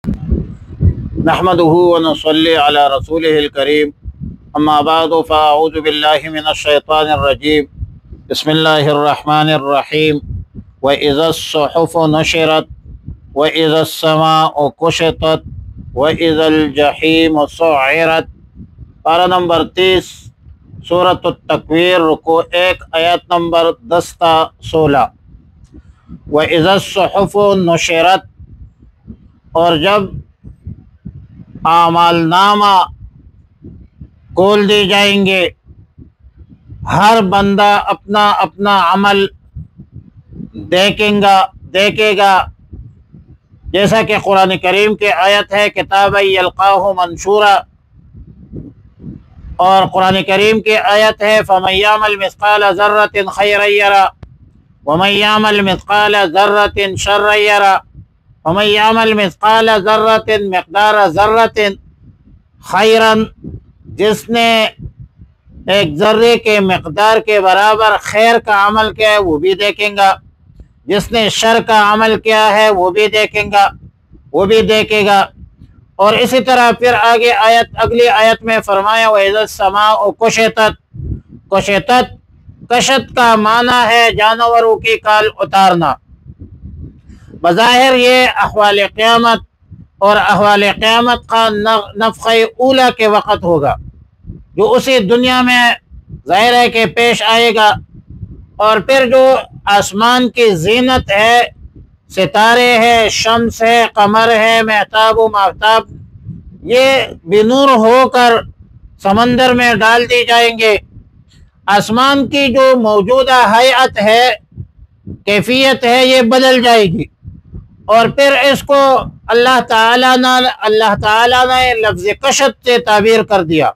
نحمده ونصلي على رسوله الكريم اما بعد فاعوذ بالله من الشيطان الرجيم بسم الله الرحمن الرحيم واذا الصحف نشرت واذا السماء كشطت واذا الجحيم سعرت۔ پارہ نمبر 30 سورۃ التکویر، رکوع 1 آیت نمبر 10 تا 16۔ واذا الصحف نشرت، اور جب اعمال نامہ کھول دی جائیں گے، ہر بندہ اپنا اپنا عمل دیکھے گا، جیسا کہ قرآن کریم کی آیت ہے کتابا یلقاہ منشورا، اور قرآن کریم کی آیت ہے فمن یعمل مثقال ذرۃ خیرا یرہ ومن یعمل مثقال ذرۃ شرا یرہ ومن یعمل مثقال ذرۃ مقدار ذرۃ خیرا، جس نے ایک ذرے کے مقدار کے برابر خیر کا عمل کیا ہے وہ بھی دیکھیں گا، جس نے شر کا عمل کیا ہے وہ بھی دیکھے گا۔ اور اسی طرح پھر اگلی آیت میں فرمایا وَإِذَا السَّمَاءُ كُشِطَتْ۔ کشت کا معنی ہے جانوروں کی کال اتارنا۔ بظاہر یہ احوال قیامت اور احوال قیامت کا نفخہ اولا کے وقت ہوگا، جو اسی دنیا میں ظاہر ہے کہ پیش آئے گا۔ اور پھر جو آسمان کی زینت ہے، ستارے ہے، شمس ہے، قمر ہے، مہتاب و ماہتاب، یہ بنور ہو کر سمندر میں ڈال دی جائیں گے۔ آسمان کی جو موجودہ ہیئت ہے، کیفیت ہے، یہ بدل جائے گی، اور پھر اس کو اللہ تعالیٰ نے لفظ کشت سے تعبیر کر دیا۔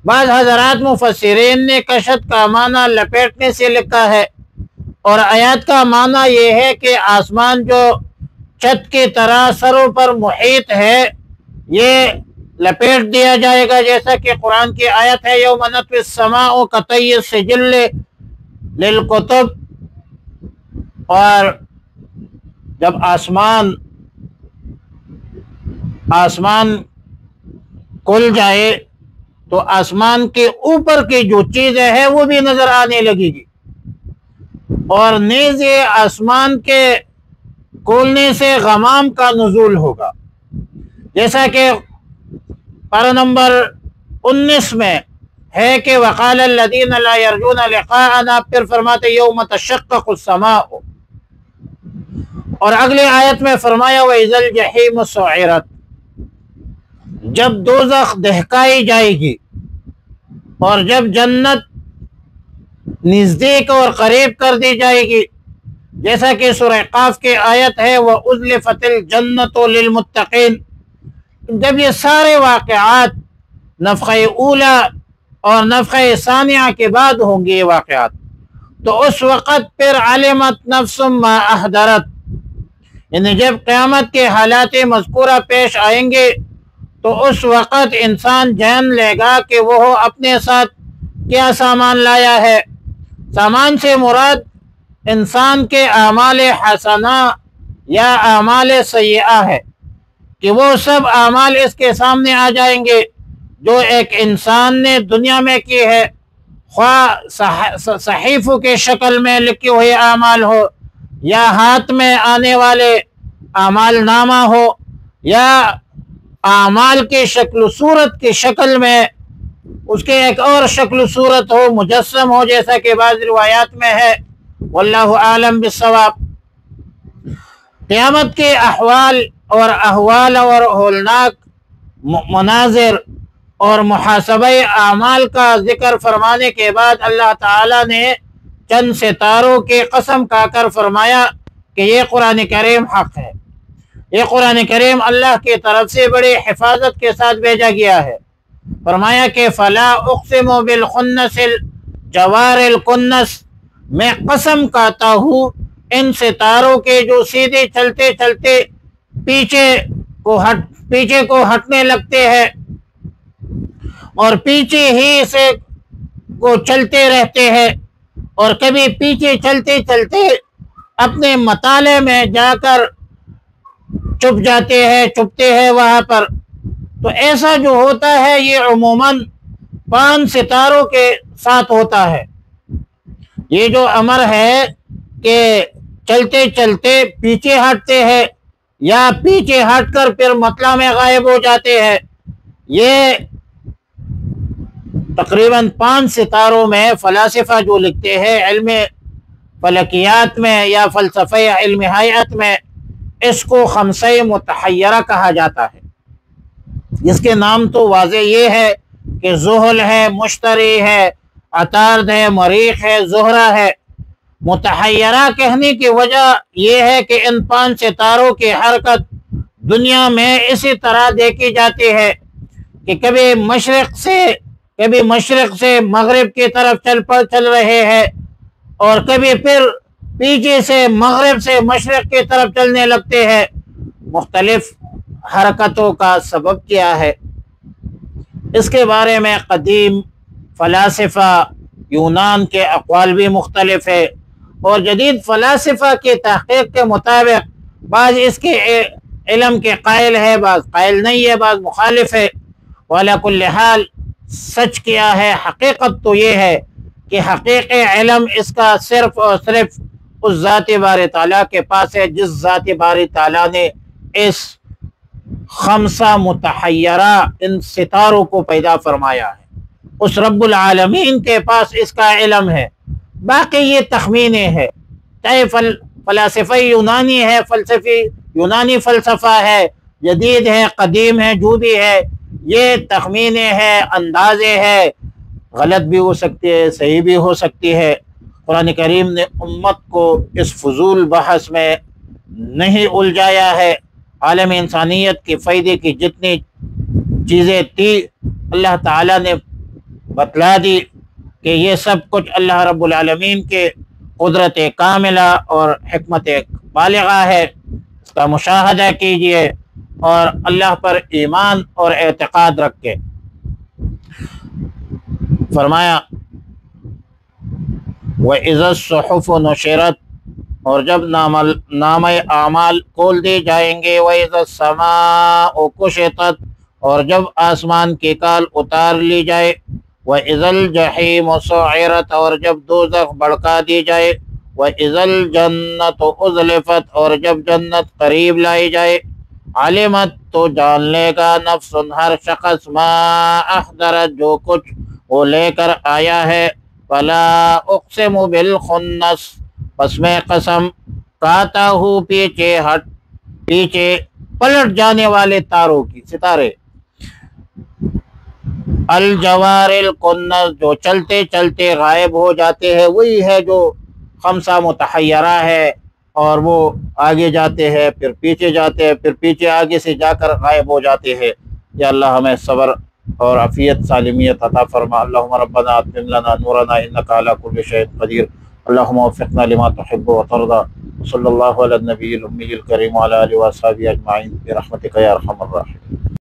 بعض حضرات مفسرین نے کشت کا معنی لپیٹنے سے لکھا ہے، اور آیات کا معنی یہ ہے کہ آسمان جو چھت کی طرح سروں پر محیط ہے، یہ لپیٹ دیا جائے گا، جیسا کہ قرآن کی آیت ہے یوم نطوی السماء کطی السجل للکتب۔ اور جب آسمان کھل جائے تو آسمان کے اوپر کی جو چیزیں ہیں وہ بھی نظر آنے لگے گی، اور نیز یہ آسمان کے کھولنے سے غمام کا نزول ہوگا، جیسا کہ پارہ نمبر 19 میں ہے کہ وقال الذین لا یرجون لقاءنا، پھر فرماتے یوم تشقق السماء، اور اگلی آیت میں فرمایا وَإِذَا الْجَحِيمُ سُعِرَتْ، جب دوزخ دہکائی جائے گی، اور جب جنت نزدیک اور قریب کر دی جائے گی، جیسا کہ سورہ قاف کی آیت ہے وَأُزْلِفَتِ الْجَنَّةُ لِلْمُتَّقِينَ۔ جب یہ سارے واقعات نفخہ اولا اور نفخہ ثانیہ کے بعد ہوں گے یہ واقعات، تو اس وقت پھر علمت نفس ما احضرت، یعنی جب قیامت کے حالات مذکورہ پیش آئیں گے تو اس وقت انسان جان لے گا کہ وہ اپنے ساتھ کیا سامان لایا ہے۔ سامان سے مراد انسان کے اعمال حسنہ یا اعمال سیئہ ہے، کہ وہ سب اعمال اس کے سامنے آ جائیں گے جو ایک انسان نے دنیا میں کی ہے، خواہ صحیفوں کے شکل میں لکھے ہوئے اعمال ہو، یا ہاتھ میں آنے والے اعمال نامہ ہو، یا اعمال کی شکل و صورت کی شکل میں اس کے ایک اور شکل و صورت ہو، مجسم ہو، جیسا کہ بعض روایات میں ہے، واللہ اعلم بالصواب۔ قیامت کے احوال اور ہولناک مناظر اور محاسبہ اعمال کا ذکر فرمانے کے بعد اللہ تعالیٰ نے چند ستاروں کی قسم کھا کر فرمایا کہ یہ قرآن کریم حق ہے، یہ قرآن کریم اللہ کی طرف سے بڑی حفاظت کے ساتھ بھیجا گیا ہے۔ فرمایا کہ فلا اقسم بالخنس الجوار الکنس، میں قسم کھاتا ہوں ان ستاروں کے جو سیدھے چلتے چلتے پیچھے کو ہٹنے لگتے ہیں اور پیچھے ہی سے کو چلتے رہتے ہیں، اور کبھی پیچھے چلتے چلتے اپنے مطالعے میں جا کر چھپ جاتے ہیں، چھپتے ہیں وہاں پر. تو ایسا جو ہوتا ہے یہ عموماً 5 ستاروں کے ساتھ ہوتا ہے. یہ جو امر ہے کہ چلتے چلتے پیچھے ہٹتے ہیں یا پیچھے ہٹ کر پھر مطلع میں غائب ہو جاتے ہیں، یہ تقریباً 5 ستاروں میں فلاسفہ جو لکھتے ہیں علم فلکیات میں یا فلسفہ علم حیات میں، اس کو خمسہ متحیرہ کہا جاتا ہے. جس کے نام تو واضح یہ ہے کہ زحل ہے، مشتری ہے، عطارد ہے، مریخ ہے، زہرہ ہے. متحیرہ کہنے کی وجہ یہ ہے کہ ان 5 ستاروں کی حرکت دنیا میں اسی طرح دیکھی جاتی ہے کہ کبھی مشرق سے مغرب کی طرف چل رہے ہیں، اور کبھی پھر پیچھے سے مغرب سے مشرق کی طرف چلنے لگتے ہیں. مختلف حرکتوں کا سبب کیا ہے، اس کے بارے میں قدیم فلاسفہ یونان کے اقوال بھی مختلف ہے، اور جدید فلاسفہ کی تحقیق کے مطابق بعض اس کے علم کے قائل ہے، بعض قائل نہیں ہے، بعض مخالف ہے. وعلی کل حال سچ کیا ہے، حقیقت تو یہ ہے کہ حقیقی علم اس کا صرف اور صرف اس ذات باری تعالیٰ کے پاس ہے، جس ذات باری تعالیٰ نے اس خمسہ متحیرہ ان ستاروں کو پیدا فرمایا ہے. اس رب العالمین کے پاس اس کا علم ہے. باقی یہ تخمینے ہے، چاہے فلاسفہ یونانی ہے، یونانی فلسفہ ہے، جدید ہے، قدیم ہے، جو بھی ہے، یہ تخمینے ہے، اندازے ہے، غلط بھی ہو سکتی ہے، صحیح بھی ہو سکتی ہے. قرآن کریم نے امت کو اس فضول بحث میں نہیں الجھایا ہے. عالم انسانیت کے فائدے کی جتنی چیزیں تھی اللہ تعالیٰ نے بتلا دی کہ یہ سب کچھ اللہ رب العالمین کے قدرت کاملہ اور حکمت بالغہ ہے. اس کا مشاہدہ کیجئے اور اللہ پر ایمان اور اعتقاد رکھ کے. فرمایا وَإِذَا الصُّحُفُ نُشِرَتْ، اور جب نامہ اعمال کھول دی جائیں گے. وَإِذَا السَّمَاءُ كُشِطَتْ، اور جب آسمان کی کال اتار لی جائے. وَإِذَا الْجَحِيمُ سُعِّرَتْ، اور جب دوزخ بھڑکا دی جائے. وَإِذَا الْجَنَّةُ أُزْلِفَتْ، اور جب جنت قریب لائی جائے. علمت، تو جان لے گا، نفس، ہر شخص، ما احضرت، جو کچھ وہ لے کر آیا ہے. فلا اقسم بالخنس، پس میں قسم کھاتا ہوں پیچھے پلٹ جانے والے تاروں کی، ستارے. الجوار الکنس، جو چلتے چلتے غائب ہو جاتے ہیں، وہی ہے جو خمسہ متحیرہ ہے، اور وہ آگے جاتے ہیں، پھر پیچھے جاتے ہیں، پھر پیچھے آگے سے جا کر غائب ہو جاتے ہیں. یا اللہ ہمیں صبر اور عافیت سالمیت عطا فرما. اللہم ربنا اتمم لنا نورنا انک علی کل شیء قدیر. اللہم وفقنا لما تحب وترضى. صلی اللہ علی النبی الامی الکریم وعلی آلہ وصحبہ اجمعین برحمتک یا ارحم الراحمین.